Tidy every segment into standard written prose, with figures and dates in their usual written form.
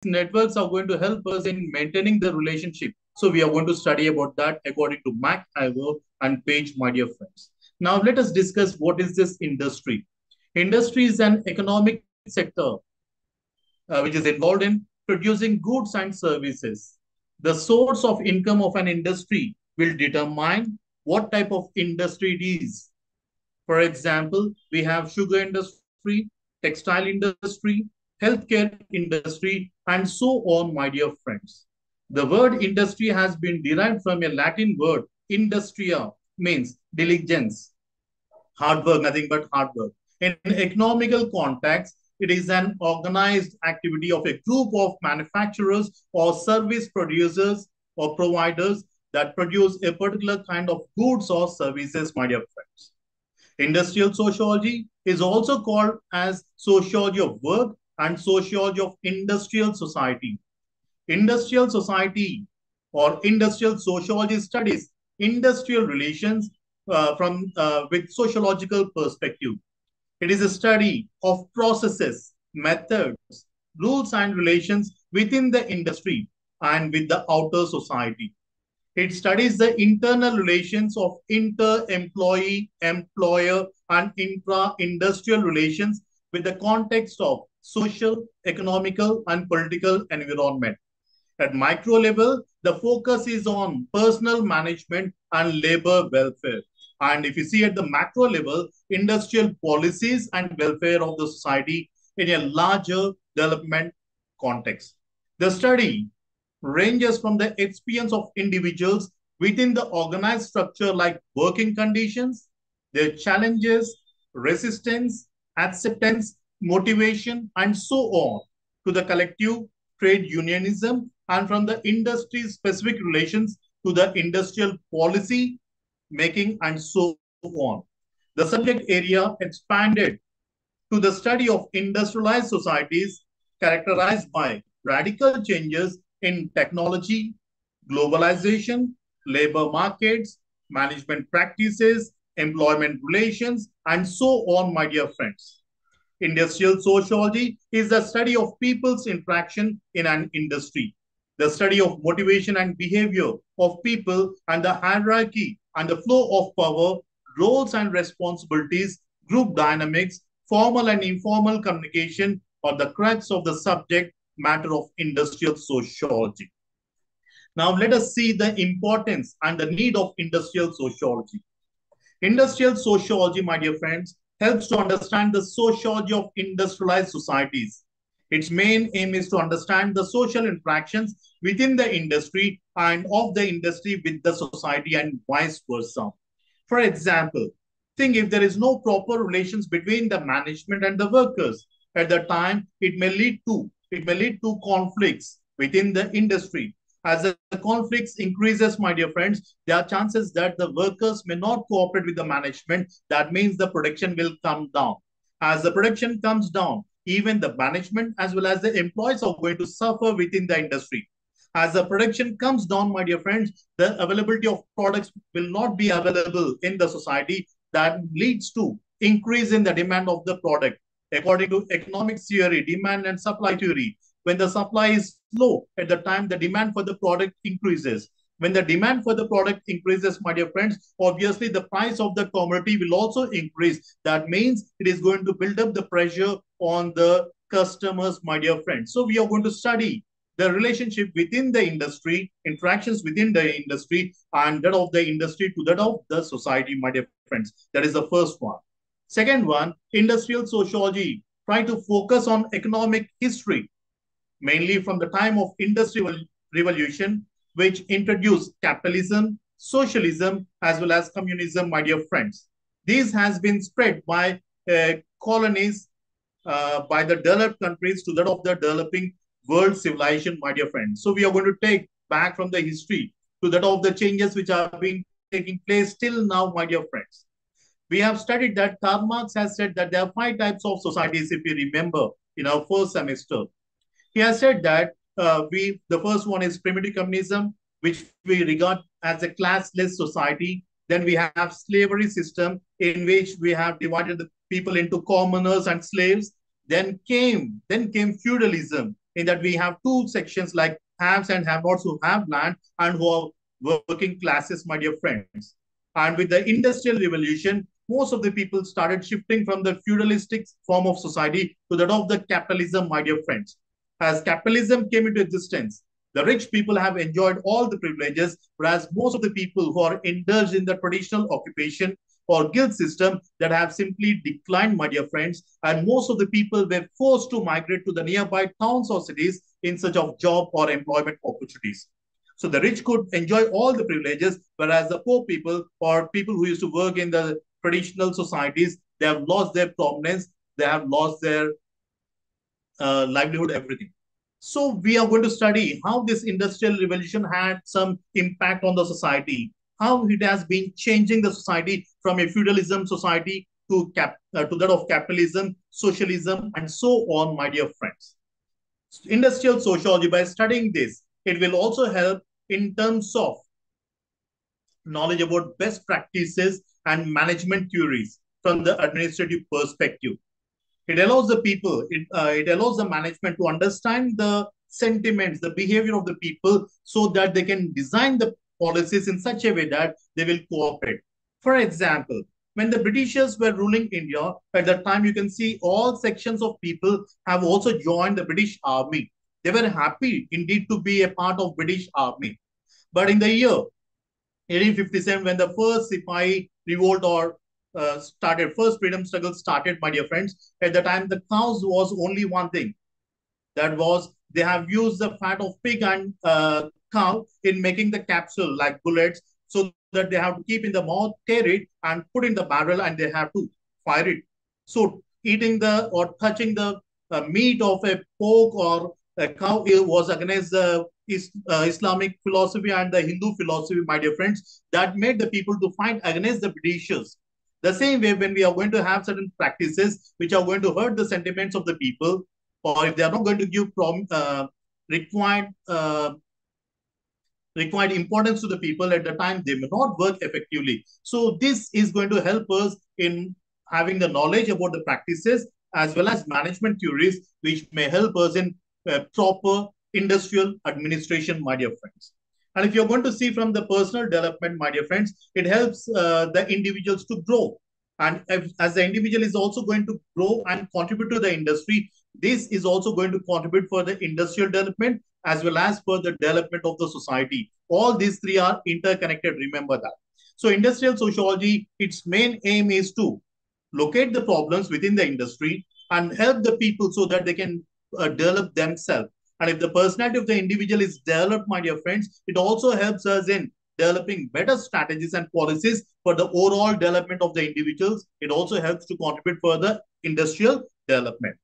networks are going to help us in maintaining the relationship. So we are going to study about that according to Mac Ivor and Page, my dear friends. Now let us discuss what is this industry. Industry is an economic sector which is involved in producing goods and services. The source of income of an industry will determine what type of industry it is. For example, we have sugar industry, textile industry, healthcare industry, and so on, my dear friends. The word industry has been derived from a Latin word, industria, means diligence, hard work, nothing but hard work. In economical context, it is an organized activity of a group of manufacturers or service producers or providers that produce a particular kind of goods or services, my dear friends. Industrial sociology is also called as sociology of work and sociology of industrial society. Industrial society or industrial sociology studies industrial relations with sociological perspective. It is a study of processes, methods, rules, and relations within the industry and with the outer society. It studies the internal relations of inter-employee, employer, and intra-industrial relations with the context of social, economical, and political environment. At micro level, the focus is on personal management and labor welfare. And if you see at the macro level, industrial policies and welfare of the society in a larger development context. The study ranges from the experience of individuals within the organized structure like working conditions, their challenges, resistance, acceptance, motivation, and so on, to the collective trade unionism, and from the industry-specific relations to the industrial policy making, and so on. The subject area expanded to the study of industrialized societies characterized by radical changes in technology, globalization, labor markets, management practices, employment relations, and so on, my dear friends. Industrial sociology is the study of people's interaction in an industry, the study of motivation and behavior of people and the hierarchy and the flow of power, roles and responsibilities, group dynamics, formal and informal communication are the crux of the subject matter of industrial sociology. Now let us see the importance and the need of industrial sociology. Industrial sociology, my dear friends, helps to understand the sociology of industrialized societies. Its main aim is to understand the social interactions within the industry and of the industry with the society and vice versa. For example, think if there is no proper relations between the management and the workers, at the time it may lead to conflicts within the industry. As the conflicts increases, my dear friends, there are chances that the workers may not cooperate with the management. That means the production will come down. As the production comes down, even the management as well as the employees are going to suffer within the industry. As the production comes down, my dear friends, the availability of products will not be available in the society. That leads to increase in the demand of the product. According to economics theory, demand and supply theory, when the supply is low, at the time the demand for the product increases. When the demand for the product increases, my dear friends, obviously the price of the commodity will also increase. That means it is going to build up the pressure on the customers, my dear friends. So we are going to study the relationship within the industry, interactions within the industry, and that of the industry to that of the society, my dear friends. That is the first one. Second one, industrial sociology, try to focus on economic history, mainly from the time of industrial revolution, which introduced capitalism, socialism, as well as communism, my dear friends. This has been spread by colonies, by the developed countries to that of the developing world civilization, my dear friends. So we are going to take back from the history to that of the changes which are being taking place till now, my dear friends. We have studied that Karl Marx has said that there are 5 types of societies, if you remember, in our first semester. He has said that the first one is primitive communism, which we regard as a classless society. Then we have slavery system in which we have divided the people into commoners and slaves. Then came feudalism, in that we have two sections like haves and have-nots who have land and who are working classes, my dear friends. And with the Industrial Revolution, most of the people started shifting from the feudalistic form of society to that of the capitalism, my dear friends. As capitalism came into existence, the rich people have enjoyed all the privileges, whereas most of the people who are indulged in the traditional occupation or guild system that have simply declined, my dear friends, and most of the people were forced to migrate to the nearby towns or cities in search of job or employment opportunities. So the rich could enjoy all the privileges, whereas the poor people or people who used to work in the traditional societies, they have lost their prominence, they have lost their livelihood, everything. So we are going to study how this industrial revolution had some impact on the society, how it has been changing the society from a feudalism society to that of capitalism, socialism, and so on, my dear friends. Industrial sociology, by studying this, it will also help in terms of knowledge about best practices and management theories from the administrative perspective. It allows the people, it allows the management to understand the sentiments, the behavior of the people so that they can design the policies in such a way that they will cooperate. For example, when the Britishers were ruling India, at that time you can see all sections of people have also joined the British Army. They were happy indeed to be a part of British Army. But in the year 1857, when the first Sipahi revolt or first freedom struggle started, my dear friends, at the time the cows was only one thing. That was they have used the fat of pig and cow in making the capsule like bullets, so that they have to keep in the mouth, tear it, and put in the barrel, and they have to fire it. So eating the or touching the meat of a pork or a cow was against the Islamic philosophy and the Hindu philosophy, my dear friends, that made the people to fight against the Britishers. The same way, when we are going to have certain practices which are going to hurt the sentiments of the people, or if they are not going to give required required importance to the people at the time, they may not work effectively. So this is going to help us in having the knowledge about the practices as well as management theories, which may help us in proper industrial administration, my dear friends. And if you're going to see from the personal development, my dear friends, it helps the individuals to grow. And as the individual is also going to grow and contribute to the industry, this is also going to contribute for the industrial development as well as for the development of the society. All these three are interconnected, remember that. So industrial sociology, its main aim is to locate the problems within the industry and help the people so that they can develop themselves. And if the personality of the individual is developed, my dear friends, it also helps us in developing better strategies and policies for the overall development of the individuals. It also helps to contribute for the industrial development.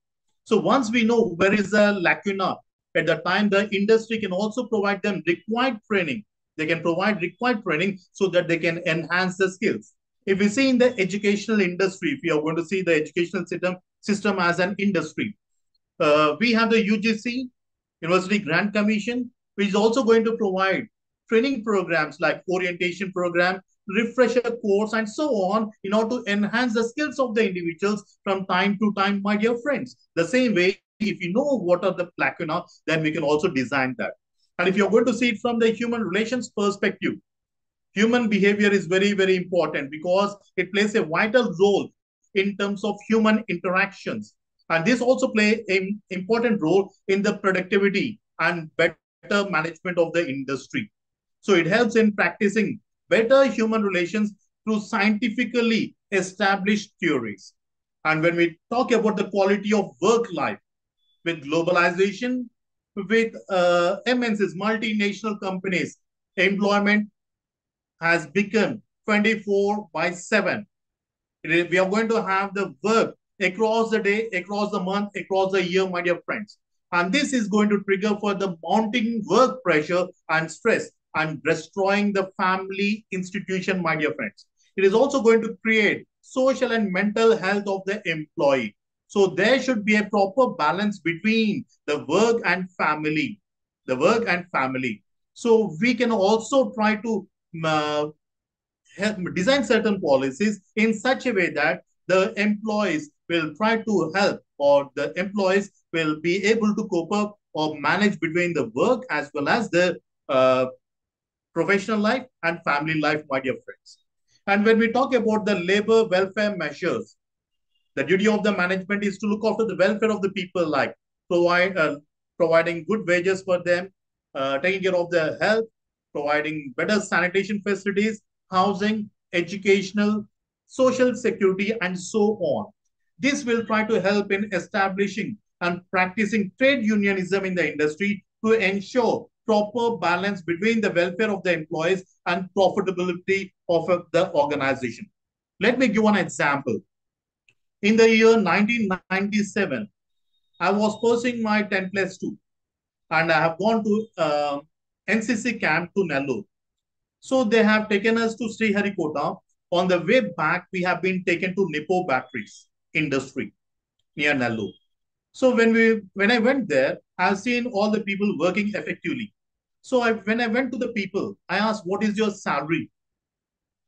So once we know where is the lacuna, at the time the industry can also provide them required training. They can provide required training so that they can enhance the skills. If we see in the educational industry, if we are going to see the educational system as an industry, we have the UGC, University Grant Commission, which is also going to provide training programs like orientation program, refresher course, and so on in order to enhance the skills of the individuals from time to time, my dear friends. The same way, if you know what are the lacuna, then we can also design that. And if you're going to see it from the human relations perspective, human behavior is very, very important because it plays a vital role in terms of human interactions. And this also play an important role in the productivity and better management of the industry. So it helps in practicing better human relations through scientifically established theories. And when we talk about the quality of work life, with globalization, with MNCs, multinational companies, employment has become 24 by 7. We are going to have the work across the day, across the month, across the year, my dear friends. And this is going to trigger for the mounting work pressure and stress and destroying the family institution, my dear friends. It is also going to create social and mental health of the employee. So there should be a proper balance between the work and family. The work and family. So we can also try to design certain policies in such a way that the employees will try to help or the employees will be able to cope up or manage between the work as well as the uh, professional life and family life, my dear friends. And when we talk about the labor welfare measures, the duty of the management is to look after the welfare of the people, like provide providing good wages for them, taking care of their health, providing better sanitation facilities, housing, educational, social security, and so on. This will try to help in establishing and practicing trade unionism in the industry to ensure proper balance between the welfare of the employees and profitability of the organization. Let me give one example. In the year 1997, I was pursuing my 10 plus 2 and I have gone to NCC camp to Nellore. So they have taken us to Sriharikota. On the way back, we have been taken to Nippo Batteries industry near Nellore. So when I went there, I've seen all the people working effectively. So when I went to the people, I asked, what is your salary?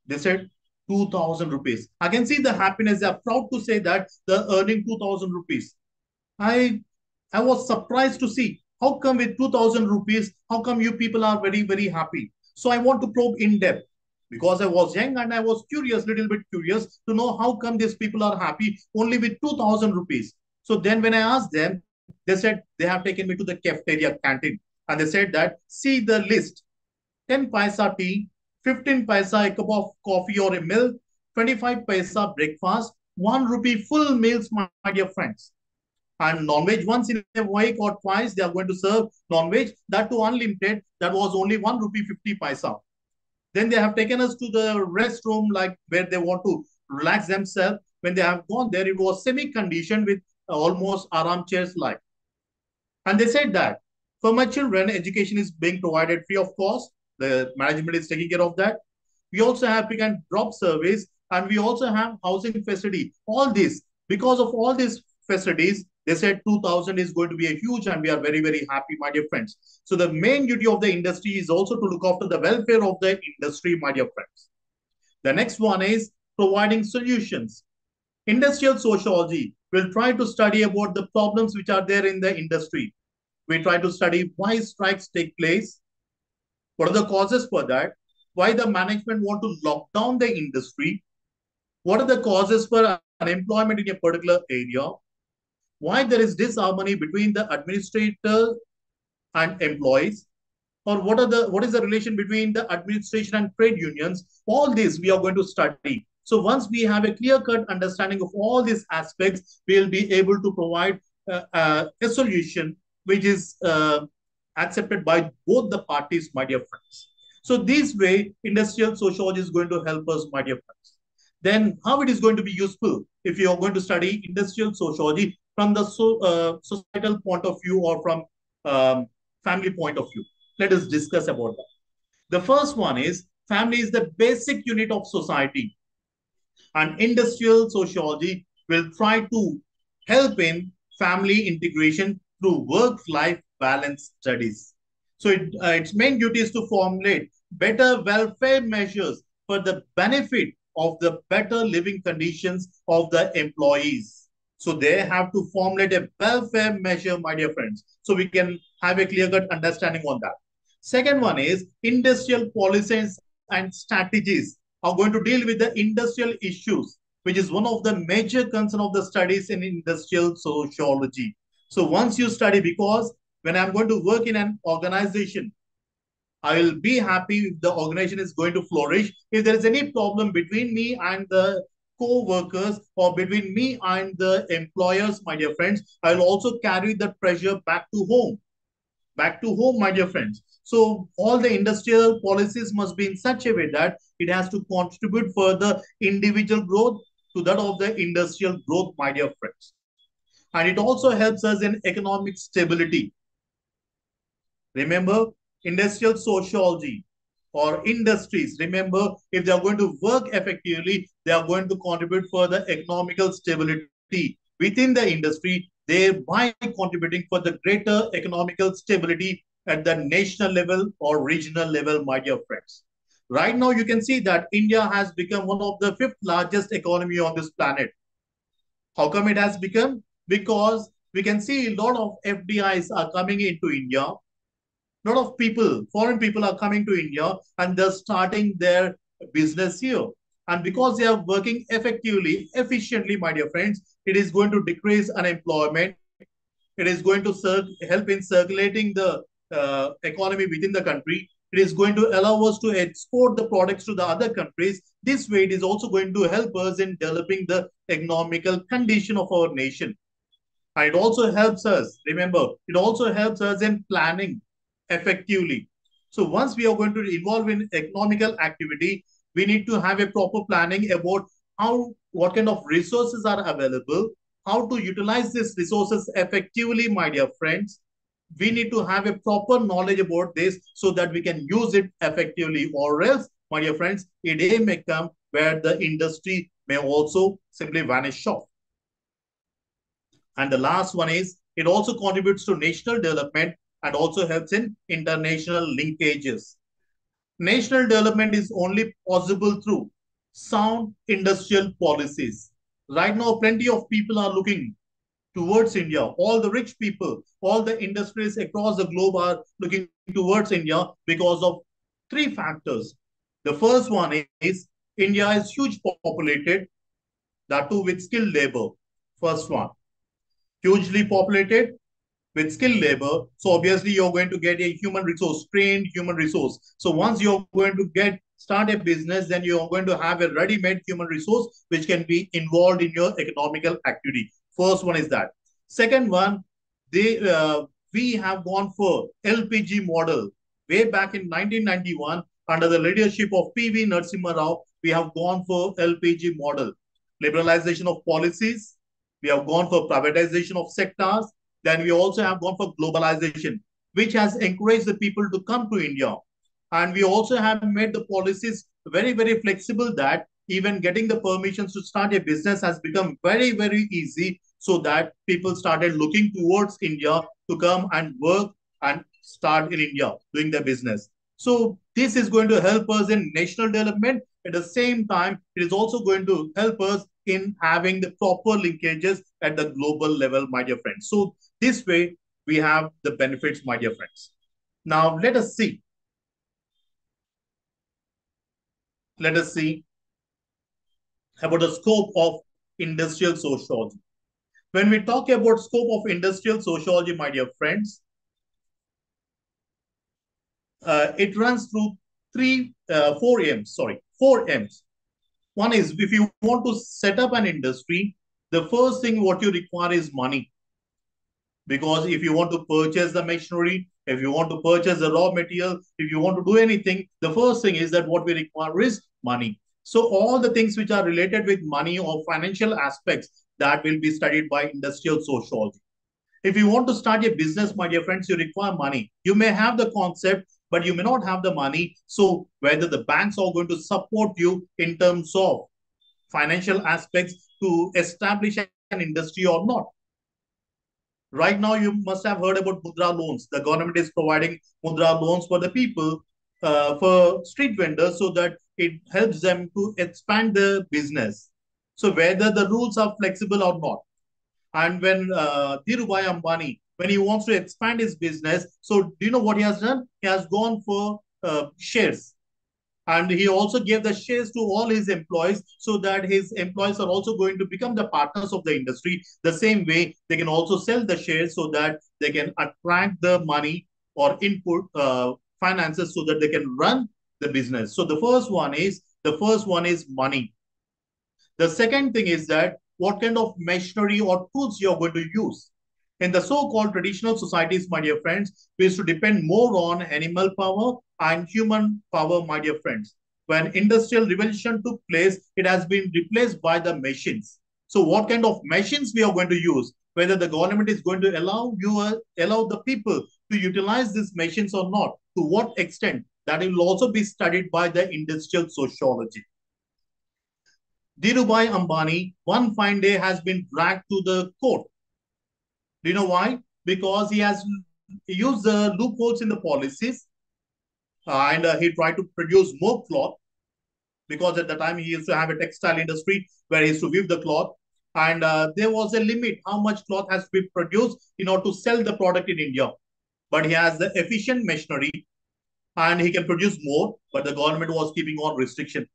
They said 2,000 rupees. I can see the happiness. They are proud to say that they're earning 2,000 rupees. I I was surprised to see how come with 2,000 rupees, how come you people are very, very happy. So I want to probe in depth because I was young and I was curious, little bit curious to know how come these people are happy only with 2,000 rupees. So then when I asked them, they said they have taken me to the cafeteria canteen and they said that see the list, 10 paisa tea, 15 paisa a cup of coffee or a milk, 25 paisa breakfast, 1 rupee full meals, my dear friends. And non-veg once in a week or twice they are going to serve non-veg, that too unlimited. That was only 1 rupee 50 paisa. Then they have taken us to the restroom, like where they want to relax themselves. When they have gone there, it was semi-conditioned with almost armchairs like. And they said that for my children, education is being provided free of cost. The management is taking care of that. We also have pick and drop service, and we also have housing facility. All this, because of all these facilities, they said 2,000 is going to be a huge, and we are very, very happy, my dear friends. So the main duty of the industry is also to look after the welfare of the industry, my dear friends. The next one is providing solutions. Industrial sociology will try to study about the problems which are there in the industry. We try to study why strikes take place, what are the causes for that, why the management want to lock down the industry, what are the causes for unemployment in a particular area, why there is disharmony between the administrator and employees, or what is the relation between the administration and trade unions. All this we are going to study. So once we have a clear cut understanding of all these aspects, we will be able to provide a solution which is accepted by both the parties, my dear friends. So this way industrial sociology is going to help us, my dear friends. Then how it is going to be useful if you are going to study industrial sociology from the societal point of view or from family point of view. Let us discuss about that. The first one is family is the basic unit of society, and industrial sociology will try to help in family integration through work-life balance studies. So its main duty is to formulate better welfare measures for the benefit of the better living conditions of the employees. So they have to formulate a welfare measure, my dear friends, so we can have a clear-cut understanding on that. Second one is industrial policies and strategies are going to deal with the industrial issues, which is one of the major concern of the studies in industrial sociology. So once you study, because when I'm going to work in an organization, I will be happy if the organization is going to flourish. If there is any problem between me and the co-workers or between me and the employers, my dear friends, I will also carry that pressure back to home, my dear friends. So all the industrial policies must be in such a way that it has to contribute for the individual growth to that of the industrial growth, my dear friends. And it also helps us in economic stability. Remember, industrial sociology or industries, remember, if they are going to work effectively, they are going to contribute for the economical stability within the industry, thereby contributing for the greater economical stability at the national level or regional level, my dear friends. Right now, you can see that India has become one of the fifth largest economy on this planet. How come it has become? Because We can see a lot of FDIs are coming into India. A lot of people, foreign people are coming to India and they're starting their business here. And because they are working effectively, efficiently, my dear friends, it is going to decrease unemployment. It is going to help in circulating the economy within the country. It is going to allow us to export the products to the other countries. This way, it is also going to help us in developing the economical condition of our nation. And it also helps us, remember, it also helps us in planning effectively. So once we are going to involve in economical activity, we need to have a proper planning about what kind of resources are available, how to utilize these resources effectively, my dear friends. We need to have a proper knowledge about this so that we can use it effectively, or else, my dear friends, a day may come where the industry may also simply vanish off. And the last one is it also contributes to national development and also helps in international linkages. National development is only possible through sound industrial policies. Right now, plenty of people are looking towards India. All the rich people, all the industries across the globe are looking towards India because of three factors. The first one is India is huge populated, that too with skilled labor. First one, hugely populated with skilled labor. So obviously you're going to get a human resource, trained human resource. So once you're going to start a business, then you're going to have a ready-made human resource which can be involved in your economical activity. First one is that. Second one, they we have gone for LPG model way back in 1991 under the leadership of PV Narasimha Rao. We have gone for LPG model, liberalization of policies. We have gone for privatization of sectors. Then we also have gone for globalization, which has encouraged the people to come to India. And we also have made the policies very, very flexible that even getting the permissions to start a business has become very, very easy, so that people started looking towards India to come and work and start in India doing their business. So this is going to help us in national development. At the same time, it is also going to help us in having the proper linkages at the global level, my dear friends. So this way, we have the benefits, my dear friends. Now, let us see. Let us see about the scope of industrial sociology. When we talk about scope of industrial sociology, my dear friends, it runs through four M's. Sorry, four M's. One is if you want to set up an industry, the first thing what you require is money. Because if you want to purchase the machinery, if you want to purchase the raw material, if you want to do anything, the first thing is that what we require is money. So all the things which are related with money or financial aspects, that will be studied by industrial sociology. If you want to start a business, my dear friends, you require money. You may have the concept, but you may not have the money. So whether the banks are going to support you in terms of financial aspects to establish an industry or not. Right now, you must have heard about mudra loans. The government is providing mudra loans for the people, for street vendors, so that it helps them to expand their business. So whether the rules are flexible or not. And when Dhirubhai Ambani, when he wants to expand his business, so do you know what he has done? He has gone for shares. And he also gave the shares to all his employees, so that his employees are also going to become the partners of the industry. The same way, they can also sell the shares so that they can attract the money or input finances so that they can run the business. So the first one is money. The second thing is that what kind of machinery or tools you're going to use. In the so-called traditional societies, my dear friends, we used to depend more on animal power and human power, my dear friends. When industrial revolution took place, it has been replaced by the machines. So what kind of machines we are going to use, whether the government is going to allow the people to utilize these machines or not, to what extent, that will also be studied by the industrial sociology. Dhirubhai Ambani, one fine day, has been dragged to the court. Do you know why? Because he has used the loopholes in the policies, and he tried to produce more cloth, because at the time he used to have a textile industry where he used to weave the cloth. And there was a limit how much cloth has to be produced in order to sell the product in India. But he has the efficient machinery and he can produce more, but the government was keeping on restriction.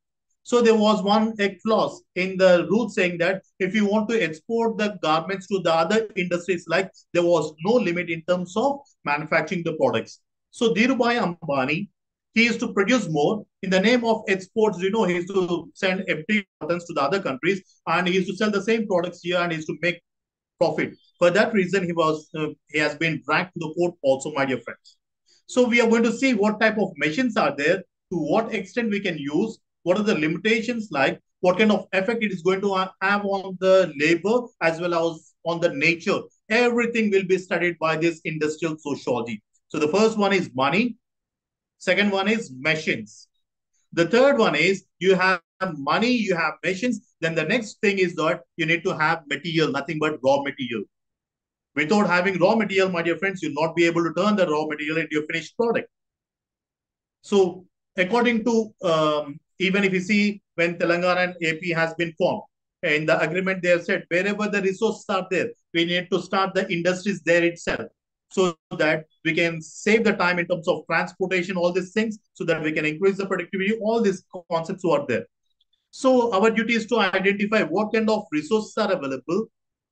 So there was a clause in the rule saying that if you want to export the garments to the other industries, like there was no limit in terms of manufacturing the products. So Dhirubhai Ambani, he used to produce more in the name of exports. He used to send empty cottons to the other countries, and he used to sell the same products here, and he used to make profit. For that reason, he has been dragged to the court also, my dear friends. So we are going to see what type of machines are there, to what extent we can use, what are the limitations like, what kind of effect it is going to have on the labor as well as on the nature. Everything will be studied by this industrial sociology. So the first one is money. Second one is machines. The third one is you have money, you have machines. Then the next thing is that you need to have material, nothing but raw material. Without having raw material, my dear friends, you'll not be able to turn the raw material into a finished product. So, according to, even if you see when Telangana and AP has been formed, in the agreement they have said wherever the resources are there, we need to start the industries there itself, so that we can save the time in terms of transportation, all these things, so that we can increase the productivity. All these concepts are there. So our duty is to identify what kind of resources are available,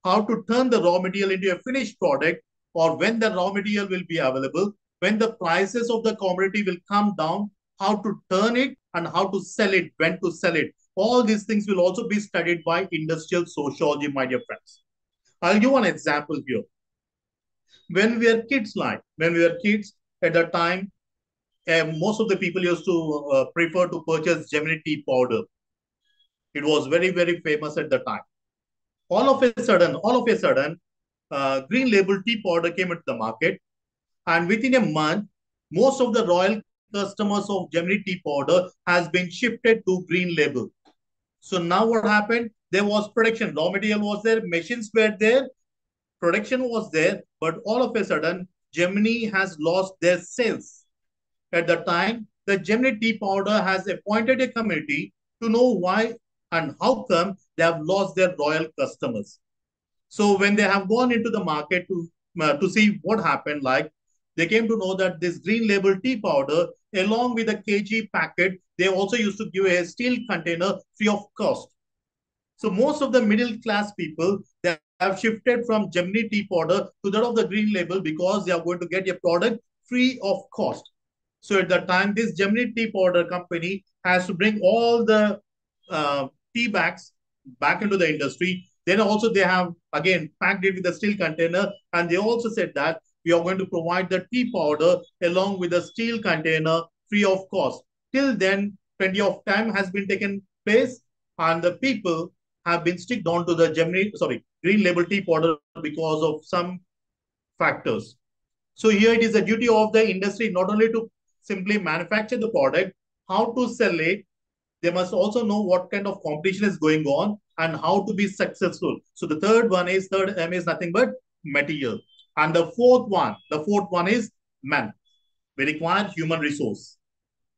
how to turn the raw material into a finished product, or when the raw material will be available, when the prices of the commodity will come down, how to turn it and how to sell it, when to sell it. All these things will also be studied by industrial sociology, my dear friends. I'll give one example here. When we were kids at that time, most of the people used to prefer to purchase Gemini tea powder. It was very, very famous at the time. All of a sudden, green label tea powder came into the market, and within a month, most of the royal customers of Gemini tea powder has been shifted to green label. So now what happened? There was production, raw material was there, machines were there, production was there, but all of a sudden, Gemini has lost their sales. At the time, the Gemini tea powder has appointed a committee to know why and how come they have lost their royal customers. So when they have gone into the market to see what happened, like they came to know that this green label tea powder, along with a kg packet, they also used to give a steel container free of cost. So most of the middle class people, they have shifted from Gemini tea powder to that of the green label because they are going to get a product free of cost. So at that time, this Gemini tea powder company has to bring all the tea bags back into the industry. Then also they have again packed it with a steel container, and they also said that we are going to provide the tea powder along with the steel container free of cost. Till then, plenty of time has been taken place, and the people have been sticked on to the green label tea powder because of some factors. So here it is the duty of the industry not only to simply manufacture the product, how to sell it. They must also know what kind of competition is going on and how to be successful. So the third M is nothing but material. And the fourth one is man. We require human resource.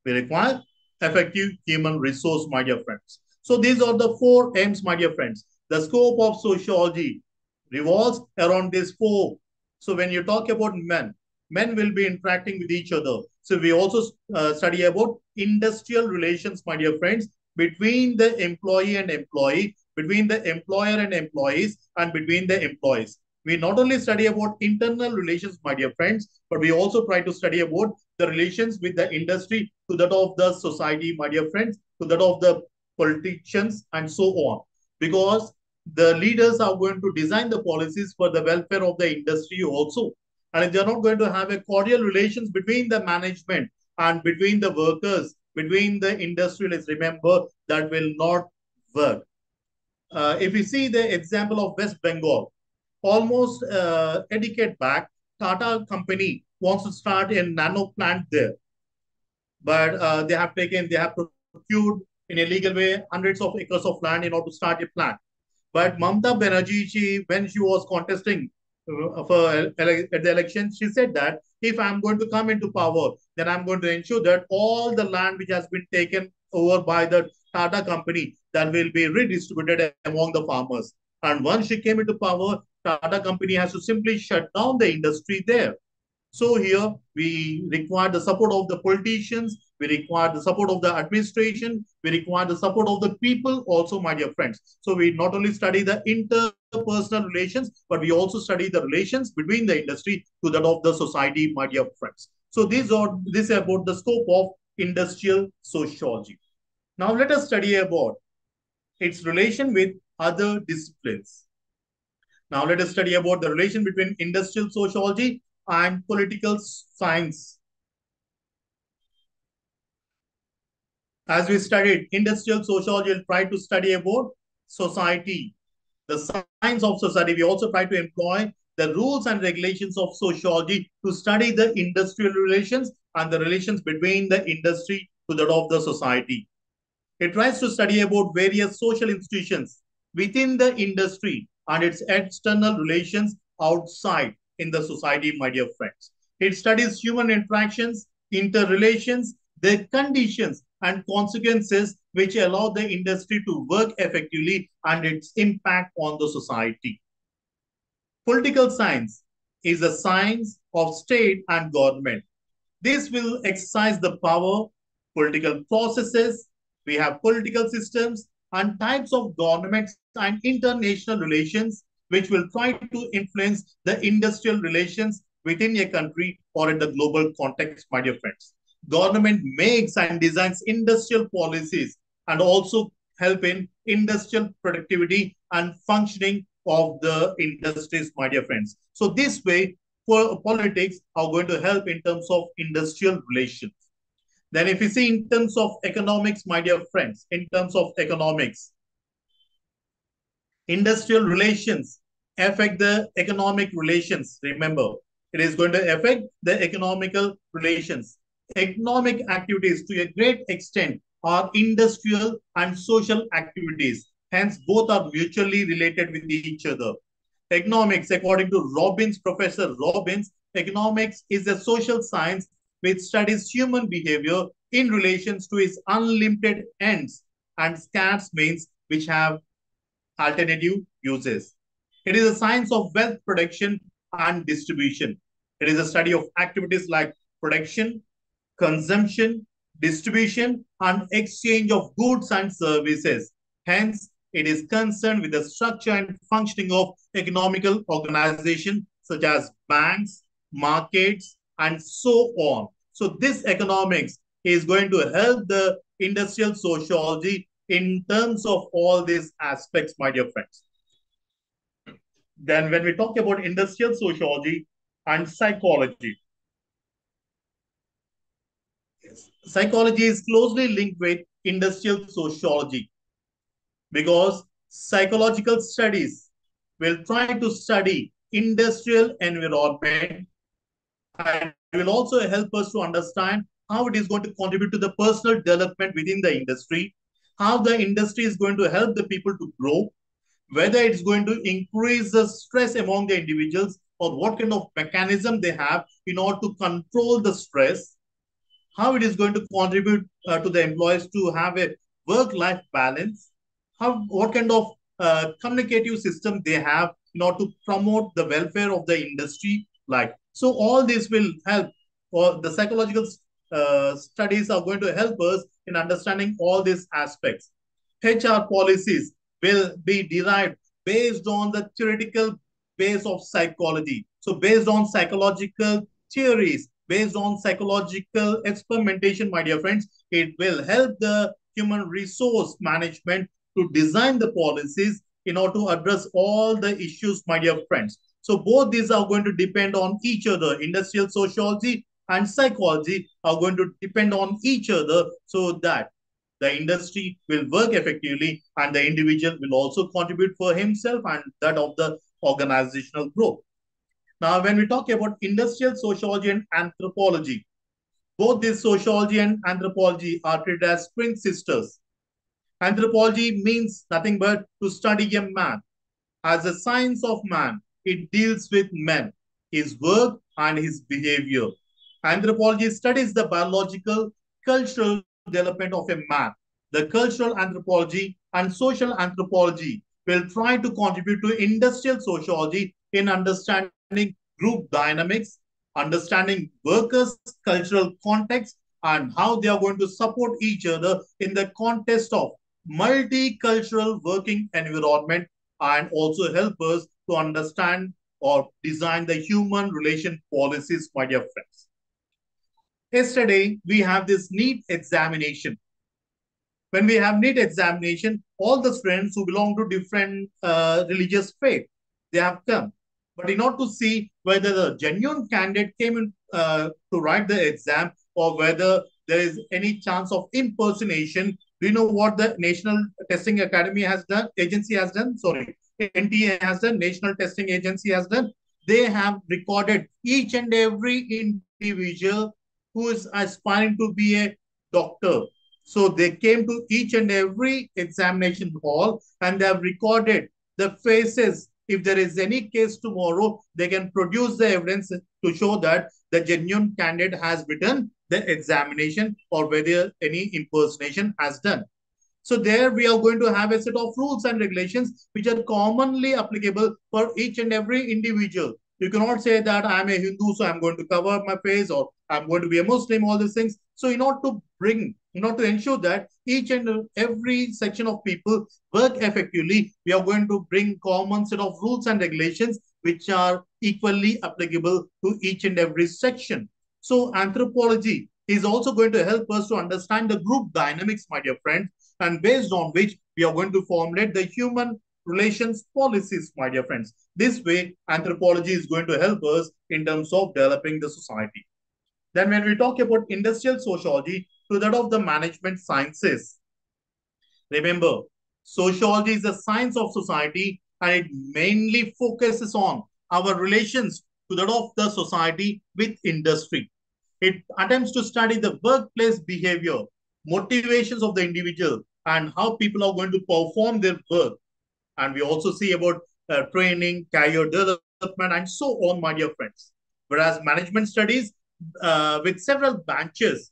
We require effective human resource, my dear friends. So these are the four M's, my dear friends. The scope of sociology revolves around these four. So when you talk about men, men will be interacting with each other. So we also study about industrial relations, my dear friends, between the employee and employee, between the employer and employees, and between the employees. We not only study about internal relations, my dear friends, but we also try to study about the relations with the industry, to that of the society, my dear friends, to that of the politicians, and so on. Because the leaders are going to design the policies for the welfare of the industry also. And if they're not going to have a cordial relations between the management and between the workers, between the industrialists, remember, that will not work. If you see the example of West Bengal, almost a decade back, Tata company wants to start a nano plant there, but they have procured in a legal way hundreds of acres of land in order to start a plant. But Mamta Banerjee, when she was contesting at the election, she said that if I'm going to come into power, then I'm going to ensure that all the land which has been taken over by the Tata company, that will be redistributed among the farmers. And once she came into power, Tata company has to simply shut down the industry there. So here we require the support of the politicians, we require the support of the administration, we require the support of the people also, my dear friends. So we not only study the interpersonal relations, but we also study the relations between the industry to that of the society, my dear friends. So this is about the scope of industrial sociology. Now let us study about its relation with other disciplines. Now let us study about the relation between industrial sociology and political science. As we studied industrial sociology, we'll try to study about society, the science of society. We also try to employ the rules and regulations of sociology to study the industrial relations and the relations between the industry to that of the society. It tries to study about various social institutions within the industry and its external relations outside in the society, my dear friends. It studies human interactions, interrelations, the conditions and consequences which allow the industry to work effectively and its impact on the society. Political science is a science of state and government. This will exercise the power, political processes, we have political systems and types of governments and international relations, which will try to influence the industrial relations within a country or in the global context, my dear friends. Government makes and designs industrial policies and also help in industrial productivity and functioning of the industries, my dear friends. So this way, politics are going to help in terms of industrial relations. Then if you see in terms of economics, my dear friends, in terms of economics, industrial relations affect the economic relations. Remember, it is going to affect the economical relations. Economic activities to a great extent are industrial and social activities. Hence, both are mutually related with each other. Economics, according to Robbins, Professor Robbins, economics is a social science which studies human behavior in relations to its unlimited ends and scarce means which have alternative uses. It is a science of wealth production and distribution. It is a study of activities like production, consumption, distribution, and exchange of goods and services. Hence, it is concerned with the structure and functioning of economical organization such as banks, markets, and so on. So this economics is going to help the industrial sociology in terms of all these aspects, my dear friends. Then when we talk about industrial sociology and psychology, psychology is closely linked with industrial sociology because psychological studies will try to study industrial environment and will also help us to understand how it is going to contribute to the personal development within the industry, how the industry is going to help the people to grow, whether it's going to increase the stress among the individuals or what kind of mechanism they have in order to control the stress, how it is going to contribute to the employees to have a work-life balance, how what kind of communicative system they have in order to promote the welfare of the industry. Like so, all this will help. Or the psychological studies are going to help us in understanding all these aspects. HR policies will be derived based on the theoretical base of psychology. So, based on psychological theories, based on psychological experimentation, my dear friends, it will help the human resource management to design the policies in order to address all the issues, my dear friends. So both these are going to depend on each other. Industrial sociology and psychology are going to depend on each other so that the industry will work effectively and the individual will also contribute for himself and that of the organizational growth. Now, when we talk about industrial sociology and anthropology, both this sociology and anthropology are treated as twin sisters. Anthropology means nothing but to study a man. As a science of man, it deals with men, his work, and his behavior. Anthropology studies the biological, cultural development of a man. The cultural anthropology and social anthropology will try to contribute to industrial sociology in understanding group dynamics, understanding workers' cultural context, and how they are going to support each other in the context of multicultural working environment, and also help us to understand or design the human relation policies, my dear friends. Yesterday, we have this NEET examination. When we have NEET examination, all the students who belong to different religious faith, they have come. But in order to see whether the genuine candidate came in to write the exam, or whether there is any chance of impersonation, do you know what the National Testing Academy has done? Agency has done. Sorry, NTA has done. National Testing Agency has done. They have recorded each and every individual who is aspiring to be a doctor. So they came to each and every examination hall and they have recorded the faces. If there is any case tomorrow, they can produce the evidence to show that the genuine candidate has written the examination or whether any impersonation has done. So there we are going to have a set of rules and regulations which are commonly applicable for each and every individual. You cannot say that I'm a Hindu, so I'm going to cover my face, or I'm going to be a Muslim, all these things. So in order to ensure that each and every section of people work effectively, we are going to bring common set of rules and regulations which are equally applicable to each and every section. So anthropology is also going to help us to understand the group dynamics, my dear friends, and based on which we are going to formulate the human relations policies, my dear friends. This way, anthropology is going to help us in terms of developing the society. Then when we talk about industrial sociology, to that of the management sciences, remember, sociology is a science of society and it mainly focuses on our relations to that of the society with industry. It attempts to study the workplace behavior, motivations of the individual, and how people are going to perform their work. And we also see about training, career development, and so on, my dear friends. Whereas management studies with several branches,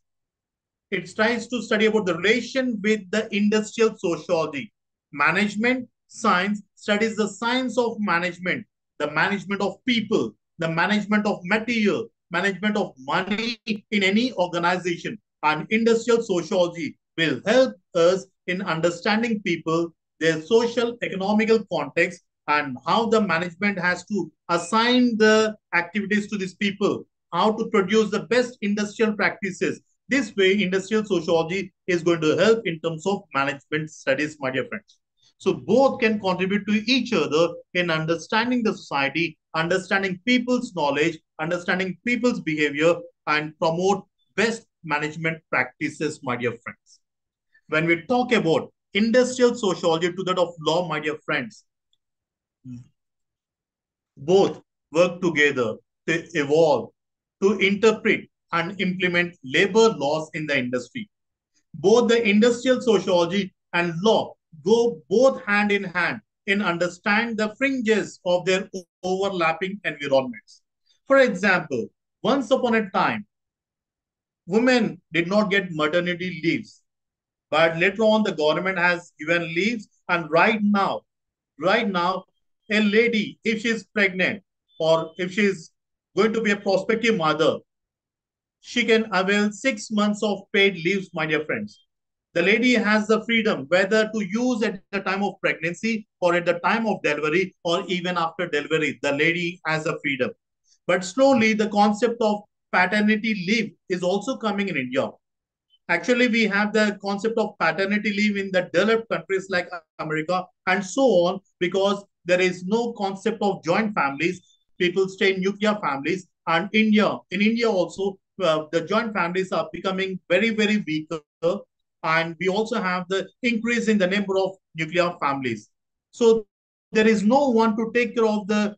it tries to study about the relation with the industrial sociology. Management science studies the science of management, the management of people, the management of material, management of money in any organization. And industrial sociology will help us in understanding people, their social, economical context, and how the management has to assign the activities to these people, how to produce the best industrial practices. This way, industrial sociology is going to help in terms of management studies, my dear friends. So both can contribute to each other in understanding the society, understanding people's knowledge, understanding people's behavior, and promote best management practices, my dear friends. When we talk about industrial sociology to that of law, my dear friends, both work together to evolve, to interpret and implement labor laws in the industry. Both the industrial sociology and law go both hand in understand the fringes of their overlapping environments. For example, once upon a time, women did not get maternity leaves, but later on the government has given leaves, and right now, a lady, if she's pregnant or if she's going to be a prospective mother, she can avail 6 months of paid leaves, my dear friends. The lady has the freedom whether to use at the time of pregnancy or at the time of delivery or even after delivery. The lady has the freedom. But slowly, the concept of paternity leave is also coming in India. Actually, we have the concept of paternity leave in the developed countries like America and so on, because there is no concept of joint families. People stay in nuclear families, and in India also, the joint families are becoming very, very weaker, and we also have the increase in the number of nuclear families. So there is no one to take care of the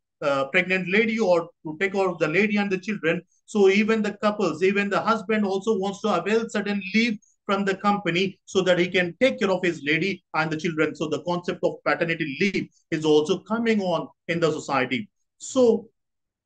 pregnant lady or to take care of the lady and the children. So even the couples, even the husband also wants to avail certain leave from the company so that he can take care of his lady and the children. So the concept of paternity leave is also coming on in the society. So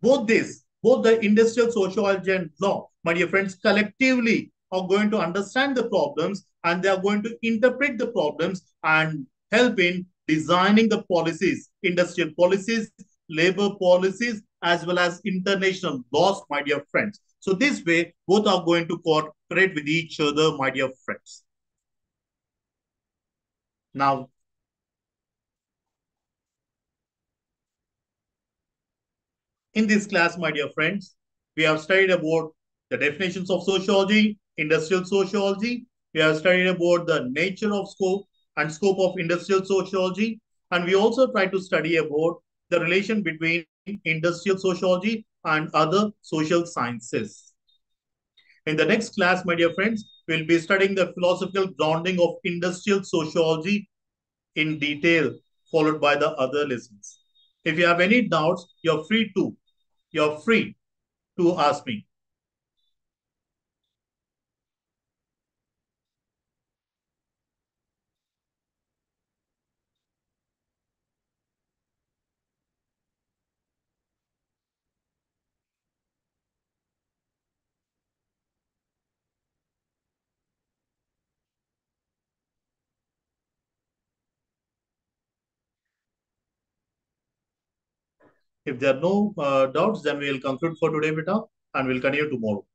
both the industrial sociology and law, my dear friends, collectively are going to understand the problems and they are going to interpret the problems and help in designing the policies, industrial policies, labor policies, as well as international laws, my dear friends. So this way, both are going to cooperate with each other, my dear friends. Now, in this class, my dear friends, we have studied about the definitions of sociology, industrial sociology. We have studied about the nature of scope and scope of industrial sociology. And we also try to study about the relation between industrial sociology and other social sciences. In the next class, my dear friends, we'll be studying the philosophical grounding of industrial sociology in detail, followed by the other lessons. If you have any doubts, you're free to ask me. If there are no doubts, then we'll conclude for today, beta, and we'll continue tomorrow.